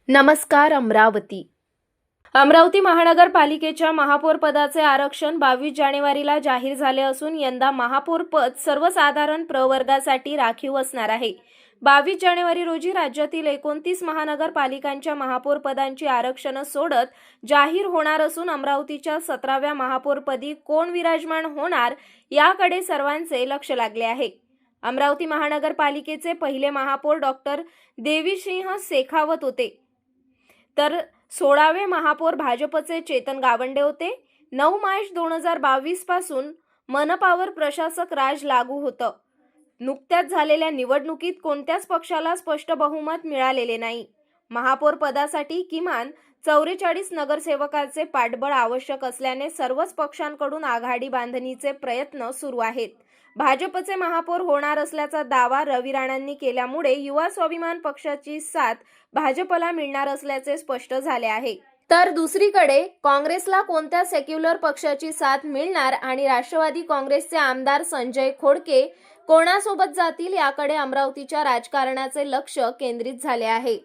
नमस्कार अमरावती महानगरपालिकेच्या महापौर पदाचे आरक्षण 22 जानेवारीला जाहीर झाले असून यंदा महापौर पद सर्वसाधारण प्रवर्गासाठी राखीव असणार आहे। 22 जानेवारी रोजी राज्यातील 29 महानगरपालिकांच्या महापौर पदांची आरक्षण सोडत जाहीर होणार असून अमरावतीच्या 17व्या महापौरपदी कोण विराजमान होणार याकडे सर्वांचे लक्ष लागले आहे। अमरावती महानगरपालिकेचे पहिले महापौर डॉक्टर देवीसिंह शेखावत होते, तर 16वे महापौर भाजपचे चेतन गावंडे होते। 9 मार्च 2022 पासून मनपावर प्रशासक राज लागू होतं। नुकत्याच झालेल्या निवडणुकीत कोणत्याच पक्षाला स्पष्ट बहुमत मिळालेले नाही। महापौर पदासाठी किमान 44 नगरसेवकांचे पाठबळ आवश्यक असल्याने सर्वच पक्षांकडून आघाडी बांधणीचे प्रयत्न सुरू आहेत। भाजपचे महापौर होणार असल्याचा दावा रवी राणांनी केल्यामुळे युवा स्वाभिमान पक्षाची साथ भाजपला मिळणार असल्याचे स्पष्ट झाले आहे। तर दुसरीकडे काँग्रेसला कोणत्या सेक्युलर पक्षाची साथ मिळणार आणि राष्ट्रवादी काँग्रेसचे आमदार संजय खोडके कोणासोबत जातील याकडे अमरावतीच्या राजकारणाचे लक्ष केंद्रित झाले आहे।